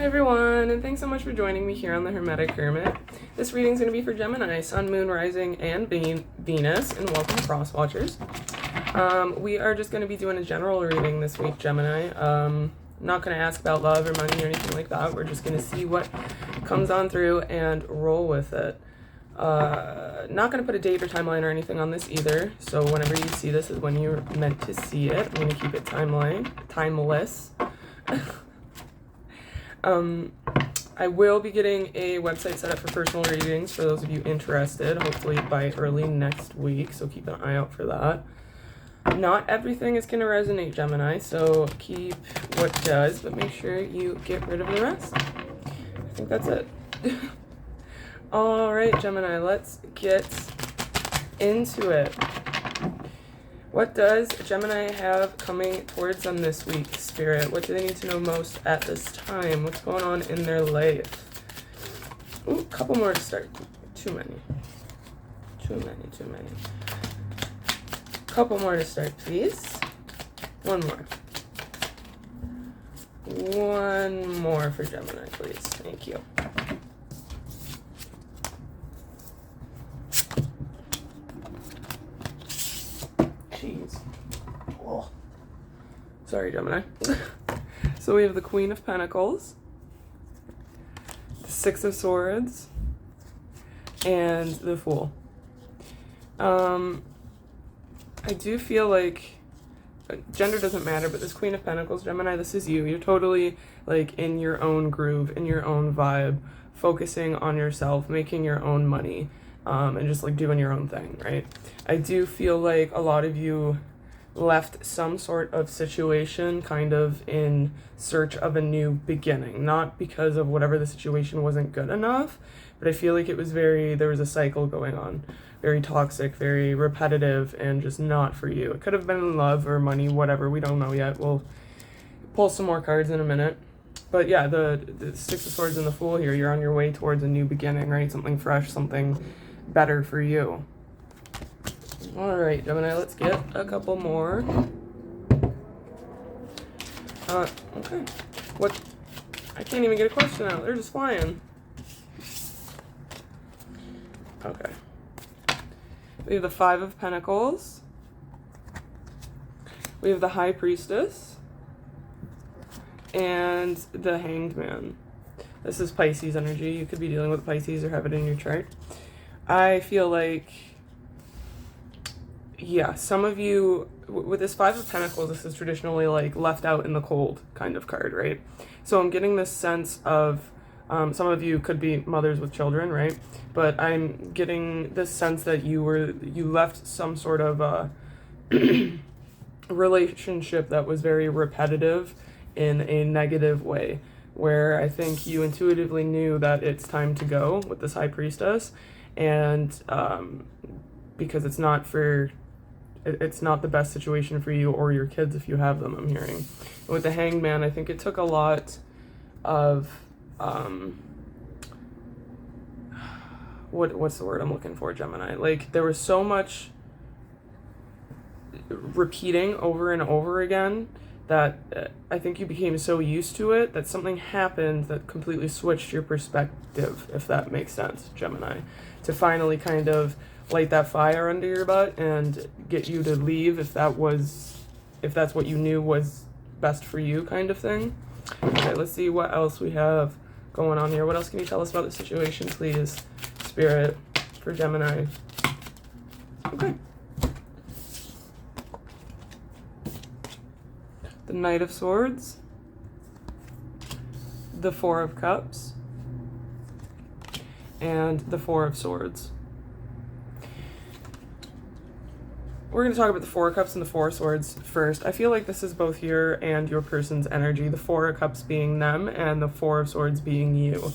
Hi everyone, and thanks so much for joining me here on the Hermetic Hermit. This reading is going to be for Gemini, Sun, Moon, Rising, and Venus, and welcome Cross Watchers. We are just going to be doing a general reading this week, Gemini. Not going to ask about love or money or anything like that. We're just going to see what comes on through and roll with it. Not going to put a date or timeline or anything on this either, so whenever you see this is when you're meant to see it. I'm going to keep it timeless. I will be getting a website set up for personal readings for those of you interested, hopefully by early next week, so keep an eye out for that. Not everything is going to resonate, Gemini, so keep what does, but make sure you get rid of the rest. I think that's it. Alright, Gemini, let's get into it. What does Gemini have coming towards them this week, Spirit? What do they need to know most at this time? What's going on in their life? Ooh, a couple more to start. Too many. Couple more to start, please. One more. One more for Gemini, please. Thank you. Jeez. Oh. Sorry, Gemini. So we have the Queen of Pentacles, the Six of Swords, and the Fool. I do feel like gender doesn't matter, but this Queen of Pentacles, Gemini, this is you. You're totally like in your own groove, in your own vibe, focusing on yourself, making your own money. And just like doing your own thing, right? I do feel like a lot of you left some sort of situation kind of in search of a new beginning, not because of whatever the situation wasn't good enough, but I feel like it was there was a cycle going on, very toxic, very repetitive, and just not for you. It could have been love or money, whatever, we don't know yet. We'll pull some more cards in a minute. But yeah, the Six of Swords and the Fool here, you're on your way towards a new beginning, right? Something fresh, something better for you. All right, Gemini, let's get a couple more. Okay. What? I can't even get a question out. They're just flying. Okay. We have the Five of Pentacles. We have the High Priestess. And the Hanged Man. This is Pisces energy. You could be dealing with Pisces or have it in your chart. I feel like, yeah, some of you, with this Five of Pentacles, this is traditionally like left out in the cold kind of card, right? So I'm getting this sense of, some of you could be mothers with children, right? But I'm getting this sense that you left some sort of relationship that was very repetitive in a negative way, where I think you intuitively knew that it's time to go with this High Priestess. And because it's not the best situation for you or your kids if you have them, I'm hearing. With the Hanged Man, I think it took a lot of what's the word I'm looking for, Gemini? Like, there was so much repeating over and over again that I think you became so used to it that something happened that completely switched your perspective, if that makes sense, Gemini, to finally kind of light that fire under your butt and get you to leave if that's what you knew was best for you, kind of thing. Okay, let's see what else we have going on here. What else can you tell us about the situation, please, Spirit, for Gemini? Okay. The Knight of Swords, the Four of Cups, and the Four of Swords. We're going to talk about the Four of Cups and the Four of Swords first. I feel like this is both your and your person's energy, the Four of Cups being them and the Four of Swords being you.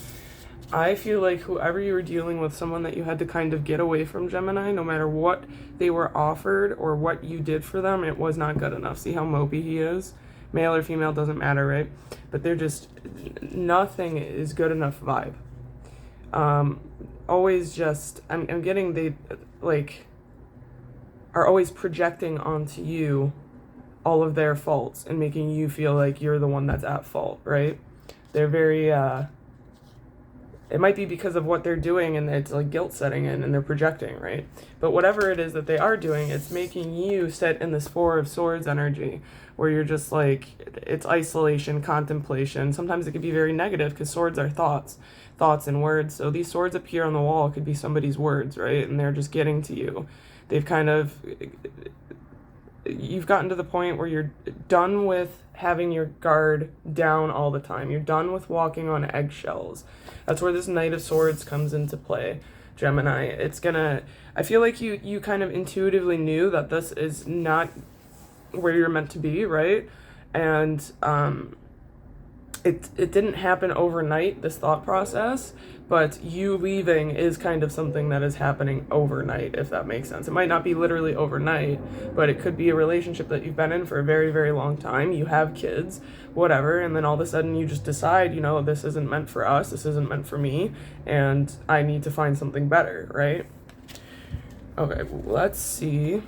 I feel like whoever you were dealing with, someone that you had to kind of get away from, Gemini, no matter what they were offered or what you did for them, it was not good enough. See how mopey he is? Male or female, doesn't matter, right? But they're just, nothing is good enough vibe. Always just, I'm getting, they, like, are always projecting onto you all of their faults and making you feel like you're the one that's at fault, right? They're very, it might be because of what they're doing and it's like guilt setting in and they're projecting, right? But whatever it is that they are doing, it's making you sit in this Four of Swords energy where you're just like, it's isolation, contemplation. Sometimes it could be very negative because swords are thoughts and words. So these swords appear on the wall could be somebody's words, right? And they're just getting to you. They've kind of, you've gotten to the point where you're done with having your guard down all the time. You're done with walking on eggshells. That's where this Knight of Swords comes into play, Gemini. It's gonna, I feel like you kind of intuitively knew that this is not where you're meant to be, right? And it didn't happen overnight, this thought process, but you leaving is kind of something that is happening overnight, if that makes sense. It might not be literally overnight, but it could be a relationship that you've been in for a very, very long time. You have kids, whatever, and then all of a sudden you just decide, you know, this isn't meant for us, this isn't meant for me, and I need to find something better, right? Okay, let's see.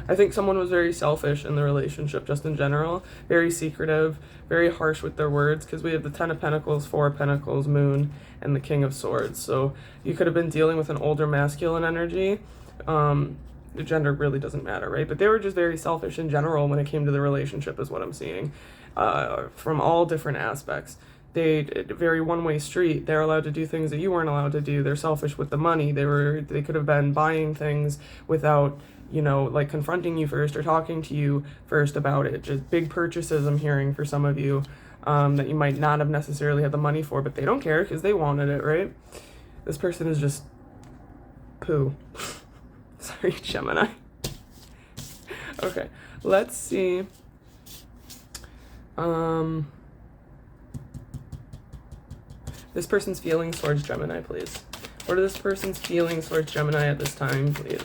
I think someone was very selfish in the relationship, just in general, very secretive, very harsh with their words, because we have the Ten of Pentacles, Four of Pentacles, Moon, and the King of Swords. So you could have been dealing with an older masculine energy. The gender really doesn't matter, right? But they were just very selfish in general when it came to the relationship, is what I'm seeing, from all different aspects. They very one-way street. They're allowed to do things that you weren't allowed to do. They're selfish with the money. They could have been buying things without, you know, like confronting you first or talking to you first about it. Just big purchases I'm hearing for some of you, that you might not have necessarily had the money for, but they don't care because they wanted it, right? This person is just poo. Sorry, Gemini. Okay, let's see. This person's feelings towards Gemini, please. What are this person's feelings towards Gemini at this time, please?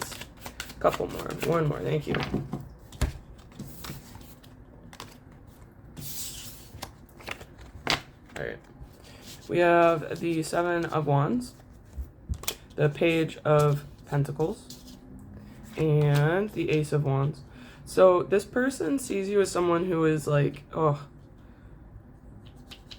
Couple more. One more. Thank you. All right. We have the Seven of Wands, the Page of Pentacles, and the Ace of Wands. So this person sees you as someone who is like, oh,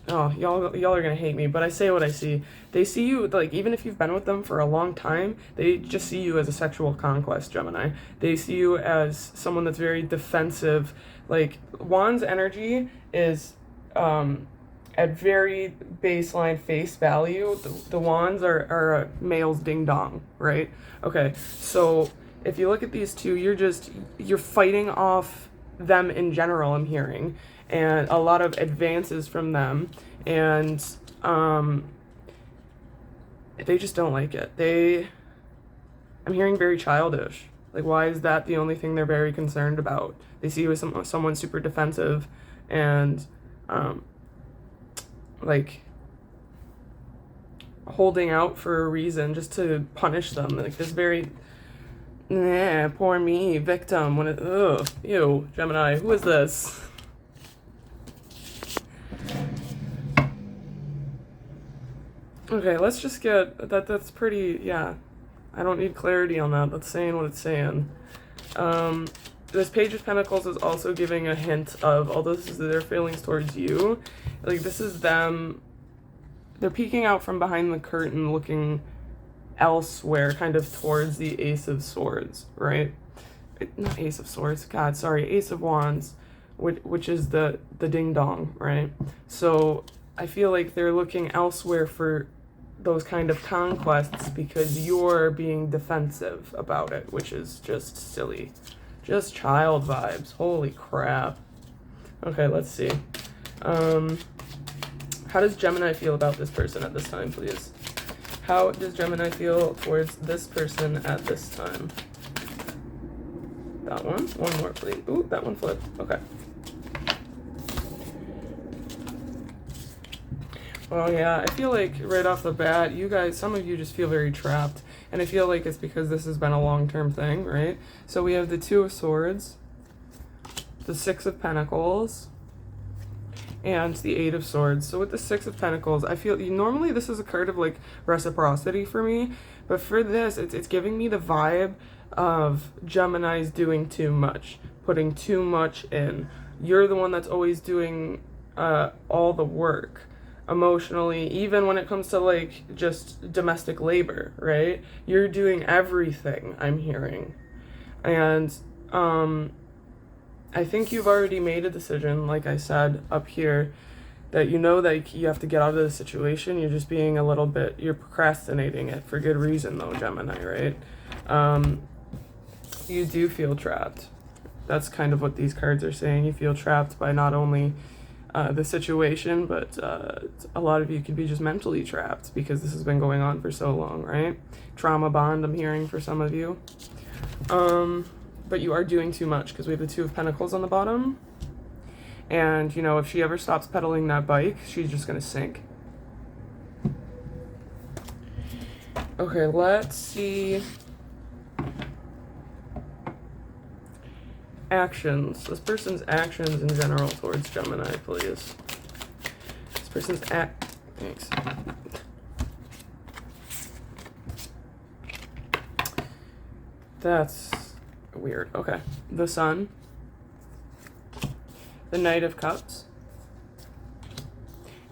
y'all are gonna hate me, but I say what I see. They see you, like, even if you've been with them for a long time, they just see you as a sexual conquest, Gemini. They see you as someone that's very defensive. Like, Wands energy is, at very baseline face value, the Wands are a male's ding-dong, right? Okay, so if you look at these two, you're fighting off them in general, I'm hearing, and a lot of advances from them, and they just don't like it. I'm hearing very childish. Like, why is that the only thing they're very concerned about? They see you as someone super defensive and like holding out for a reason just to punish them. Like this very, nah, poor me, victim. When it, ugh, ew, Gemini, who is this? Okay, let's just get that. That's pretty, yeah. I don't need clarity on that. That's saying what it's saying. This Page of Pentacles is also giving a hint of, although this is their feelings towards you, like this is them, they're peeking out from behind the curtain looking elsewhere, kind of towards the Ace of Swords, right? Not Ace of Swords, God, sorry, Ace of Wands, which is the ding-dong, right? So I feel like they're looking elsewhere for those kind of conquests because you're being defensive about it, which is just silly. Just child vibes. Holy crap. Okay, let's see. How does Gemini feel about this person at this time, please? How does Gemini feel towards this person at this time? That one. One more, please. Ooh, that one flipped. Okay. Well, yeah, I feel like right off the bat, you guys, some of you just feel very trapped. And I feel like it's because this has been a long-term thing, right? So we have the Two of Swords, the Six of Pentacles, and the Eight of Swords. So with the Six of Pentacles, I feel, normally this is a card of like reciprocity for me, but for this, it's giving me the vibe of Gemini's doing too much, putting too much in. You're the one that's always doing all the work emotionally, even when it comes to like just domestic labor, right? You're doing everything, I'm hearing. And I think you've already made a decision, like I said up here, that you know that you have to get out of the situation. You're just being a little bit, you're procrastinating it for good reason though, Gemini, right? You do feel trapped. That's kind of what these cards are saying. You feel trapped by not only the situation, but a lot of you could be just mentally trapped because this has been going on for so long, right? Trauma bond, I'm hearing for some of you. But you are doing too much because we have the Two of Pentacles on the bottom. And, you know, if she ever stops pedaling that bike, she's just going to sink. Okay, let's see. Actions. This person's actions in general towards Gemini, please. This person's Thanks. That's weird. Okay. The Sun. The Knight of Cups.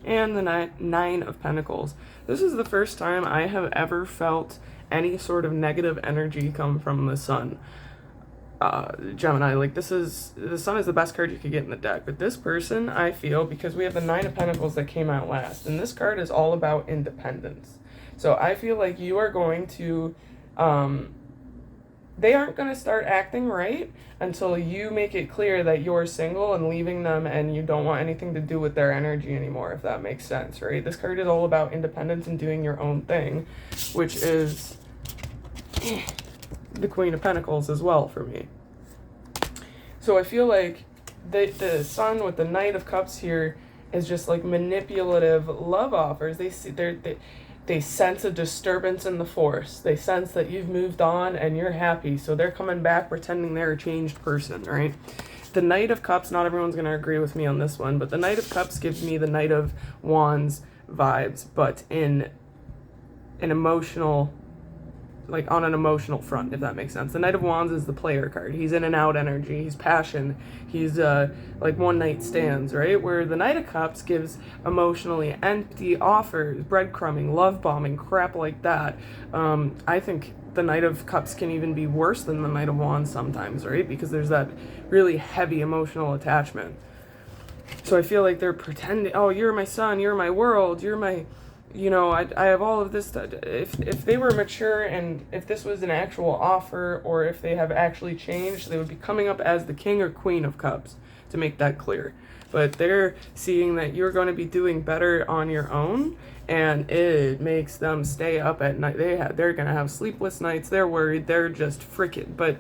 And the Nine of Pentacles. This is the first time I have ever felt any sort of negative energy come from the Sun. Gemini, like the Sun is the best card you could get in the deck, but this person, I feel, because we have the Nine of Pentacles that came out last, and this card is all about independence. So I feel like you are going to, they aren't going to start acting right until you make it clear that you're single and leaving them and you don't want anything to do with their energy anymore, if that makes sense, right? This card is all about independence and doing your own thing, which is the Queen of Pentacles as well for me. So I feel like the Sun with the Knight of Cups here is just like manipulative love offers. They sense a disturbance in the force. They sense that you've moved on and you're happy. So they're coming back pretending they're a changed person, right? The Knight of Cups, not everyone's going to agree with me on this one, but the Knight of Cups gives me the Knight of Wands vibes, but in an emotional, like on an emotional front, if that makes sense. The Knight of Wands is the player card. He's in and out energy. He's passion. He's like one night stands, right? Where the Knight of Cups gives emotionally empty offers, breadcrumbing, love bombing, crap like that. I think the Knight of Cups can even be worse than the Knight of Wands sometimes, right? Because there's that really heavy emotional attachment. So I feel like they're pretending, oh, you're my sun, you're my world, you're my... You know, I have all of this. If they were mature and if this was an actual offer or if they have actually changed, they would be coming up as the King or Queen of Cups, to make that clear. But they're seeing that you're going to be doing better on your own, and it makes them stay up at night. They're going to have sleepless nights. They're worried. They're just freaking. But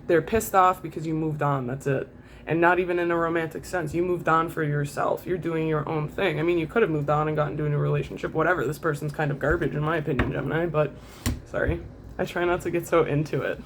they're pissed off because you moved on. That's it. And not even in a romantic sense. You moved on for yourself. You're doing your own thing. I mean, you could have moved on and gotten into a new relationship, whatever. This person's kind of garbage, in my opinion, Gemini, but sorry. I try not to get so into it.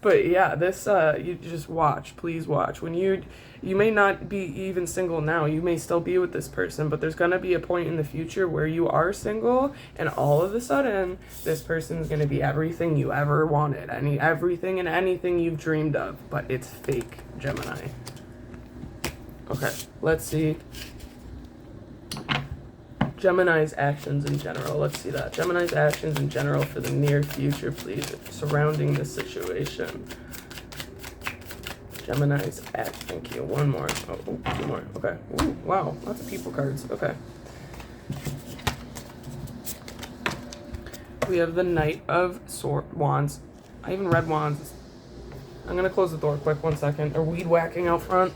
But yeah, this, you just watch. Please watch. When you may not be even single now. You may still be with this person, but there's going to be a point in the future where you are single, and all of a sudden, this person's going to be everything you ever wanted. Everything and anything you've dreamed of, but it's fake, Gemini. Okay, let's see. Gemini's actions in general. Let's see that. Gemini's actions in general for the near future, please, surrounding this situation. Gemini's act. Thank you. One more. Oh, two more. Okay. Ooh, wow. Lots of people cards. Okay. We have the Knight of Wands. I even read Wands. I'm going to close the door quick. 1 second. They're weed whacking out front.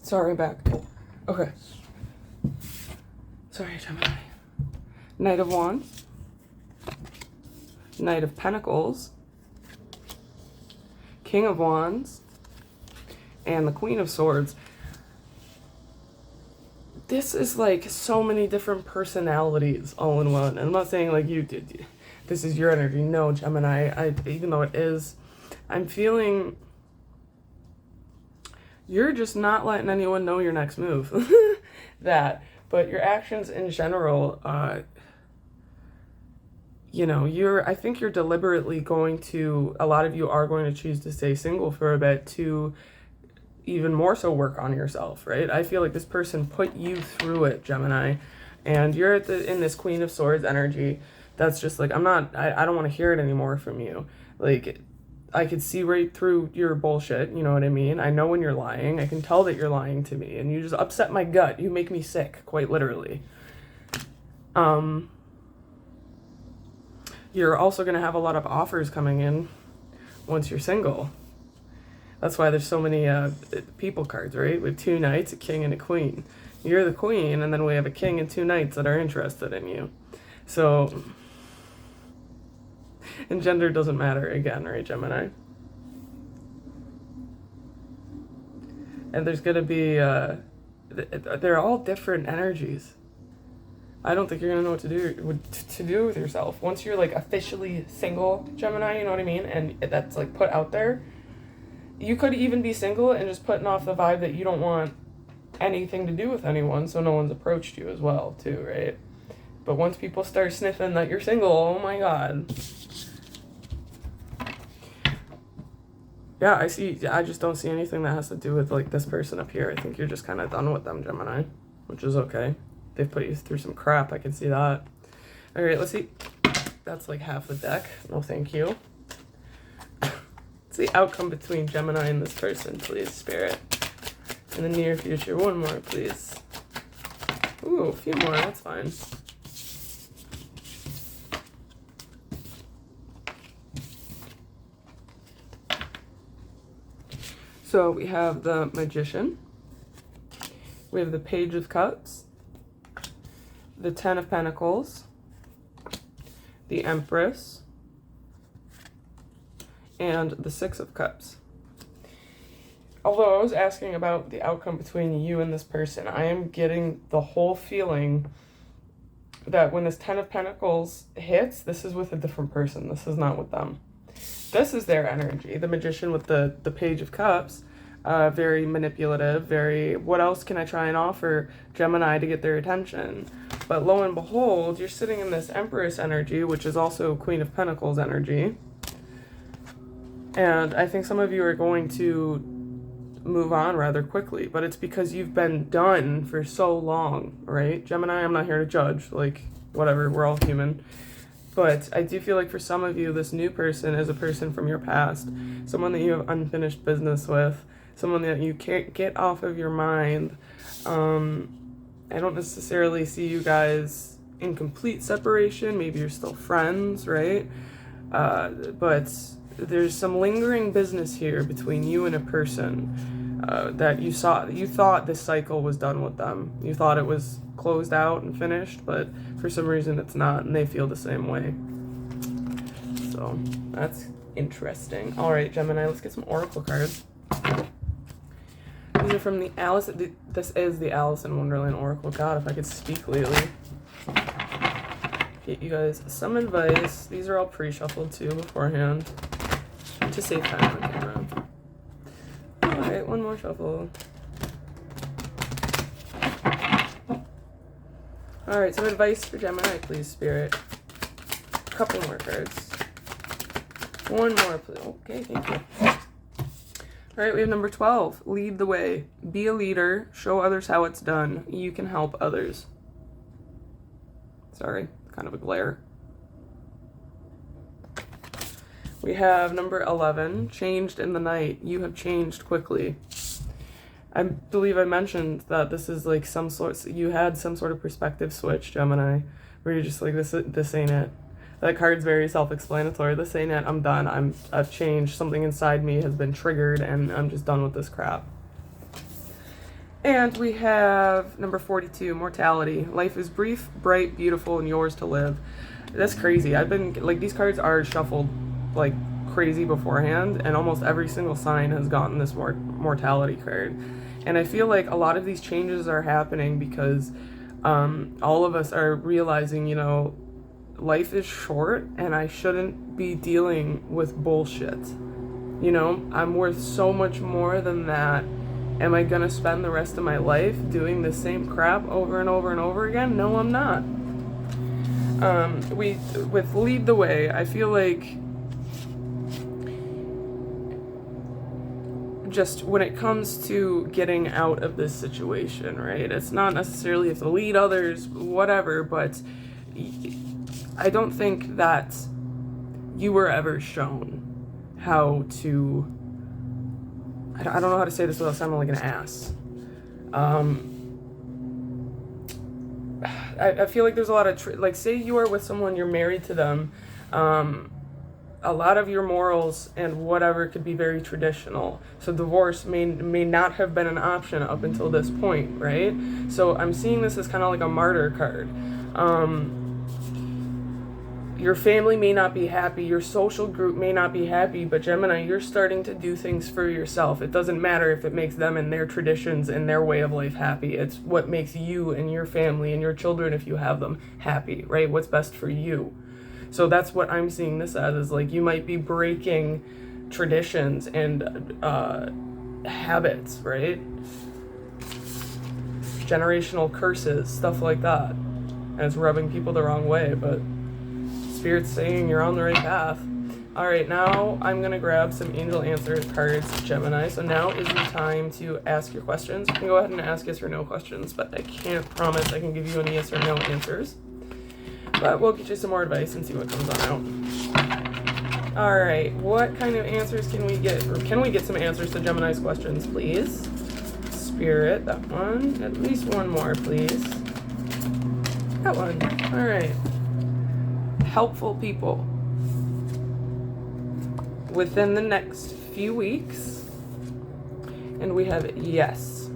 Sorry, back. Okay. Sorry, Gemini. Knight of Wands. Knight of Pentacles. King of Wands. And the Queen of Swords. This is like so many different personalities all in one. And I'm not saying like you did. This is your energy. No, Gemini. Even though it is, I'm feeling... You're just not letting anyone know your next move. But your actions in general, I think you're deliberately going to, a lot of you are going to choose to stay single for a bit to even more so work on yourself, right? I feel like this person put you through it, Gemini, and you're in this Queen of Swords energy that's just like, I don't want to hear it anymore from you. Like, I could see right through your bullshit, you know what I mean? I know when you're lying. I can tell that you're lying to me, and you just upset my gut. You make me sick, quite literally. You're also going to have a lot of offers coming in once you're single. That's why there's so many people cards, right? We have 2 knights, a king, and a queen. You're the queen, and then we have a king and 2 knights that are interested in you. So, and gender doesn't matter again, right, Gemini? And there's going to be, they're all different energies. I don't think you're going to know what to do with yourself. Once you're, like, officially single, Gemini, you know what I mean? And that's, like, put out there. You could even be single and just putting off the vibe that you don't want anything to do with anyone, so no one's approached you as well, too, right? But once people start sniffing that you're single, oh my god. Yeah, I just don't see anything that has to do with, like, this person up here. I think you're just kind of done with them, Gemini, which is okay. They've put you through some crap, I can see that. All right, let's see. That's like half the deck. No, thank you. What's the outcome between Gemini and this person, please, Spirit? In the near future. One more, please. Ooh, a few more, that's fine. So we have the Magician. We have the Page of Cups. The 10 of Pentacles. The Empress. And the 6 of Cups. Although I was asking about the outcome between you and this person, I am getting the whole feeling that when this 10 of Pentacles hits, this is with a different person. This is not with them. This is their energy. The Magician with the Page of Cups, very manipulative, very, what else can I try and offer Gemini to get their attention? But lo and behold, you're sitting in this Empress energy, which is also Queen of Pentacles energy. And I think some of you are going to move on rather quickly, but it's because you've been done for so long, right? Gemini, I'm not here to judge, like, whatever, we're all human. But I do feel like for some of you, this new person is a person from your past, someone that you have unfinished business with, someone that you can't get off of your mind. I don't necessarily see you guys in complete separation. Maybe you're still friends, right? But there's some lingering business here between you and a person that you thought this cycle was done with them. You thought it was closed out and finished, but for some reason it's not, and they feel the same way. So that's interesting. All right, Gemini, let's get some oracle cards. These are from this is the Alice in Wonderland Oracle. God, if I could speak lately. Get you guys some advice. These are all pre-shuffled too beforehand to save time on camera. Alright, one more shuffle. Alright, some advice for Gemini, please, Spirit. A couple more cards. One more, please. Okay, thank you. Alright, we have number 12. Lead the way. Be a leader. Show others how it's done. You can help others. Sorry, kind of a glare. We have number 11. Changed in the night. You have changed quickly. I believe I mentioned that this is like you had some sort of perspective switch, Gemini, where you're just like, this ain't it. That card's very self-explanatory. This ain't it. I'm done. I've changed. Something inside me has been triggered, and I'm just done with this crap. And we have number 42, mortality. Life is brief, bright, beautiful, and yours to live. That's crazy. I've been, like, these cards are shuffled like crazy beforehand, and almost every single sign has gotten this mortality card. And I feel like a lot of these changes are happening because all of us are realizing, you know, life is short and I shouldn't be dealing with bullshit. You know, I'm worth so much more than that. Am I gonna spend the rest of my life doing the same crap over and over and over again? No, I'm not. With lead the way, I feel like just when it comes to getting out of this situation, right? It's not necessarily if to lead others, whatever, but I don't think that you were ever shown how to, I don't know how to say this without sounding like an ass. I feel like there's a lot of, like, say you are with someone, you're married to them, a lot of your morals and whatever could be very traditional. So divorce may not have been an option up until this point, right? So I'm seeing this as kind of like a martyr card. Your family may not be happy, your social group may not be happy, but Gemini, you're starting to do things for yourself. It doesn't matter if it makes them and their traditions and their way of life happy. It's what makes you and your family and your children, if you have them, happy, right? What's best for you. So that's what I'm seeing this as, is like you might be breaking traditions and habits, right? Generational curses, stuff like that. And it's rubbing people the wrong way, but Spirit's saying you're on the right path. All right, now I'm going to grab some angel answer cards, Gemini. So now is the time to ask your questions. You can go ahead and ask yes or no questions, but I can't promise I can give you any yes or no answers. But we'll get you some more advice and see what comes on out. All right, what kind of answers can we get? Or can we get some answers to Gemini's questions, please? Spirit, that one. At least one more, please. That one. All right. Helpful people within the next few weeks, and we have yes.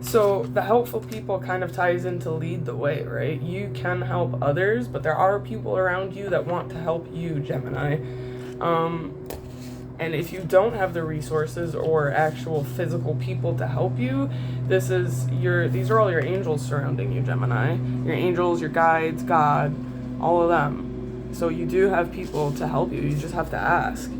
So the helpful people kind of ties into lead the way, right? You can help others, but there are people around you that want to help you, Gemini. And if you don't have the resources or actual physical people to help you, these are all your angels surrounding you, Gemini. Your angels, your guides, God, all of them. So you do have people to help you. You just have to ask.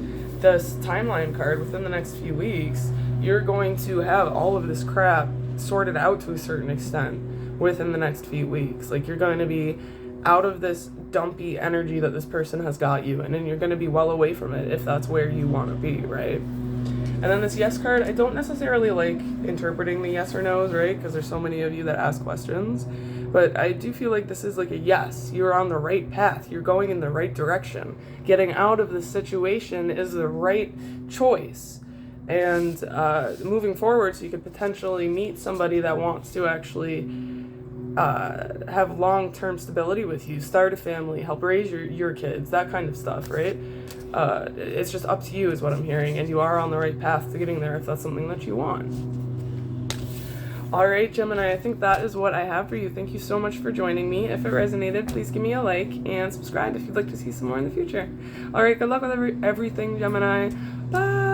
This timeline card, within the next few weeks, you're going to have all of this crap sorted out to a certain extent within the next few weeks. Like, you're going to be out of this dumpy energy that this person has got you in, and you're going to be well away from it if that's where you want to be, right? And then this yes card, I don't necessarily like interpreting the yes or no's, right? Because there's so many of you that ask questions. But I do feel like this is like a yes. You're on the right path. You're going in the right direction. Getting out of this situation is the right choice. And moving forward, so you could potentially meet somebody that wants to actually have long-term stability with you, start a family, help raise your kids, that kind of stuff, right? It's just up to you is what I'm hearing, and you are on the right path to getting there if that's something that you want. All right, Gemini, I think that is what I have for you. Thank you so much for joining me. If it resonated, please give me a like and subscribe if you'd like to see some more in the future. All right, good luck with everything, Gemini. Bye.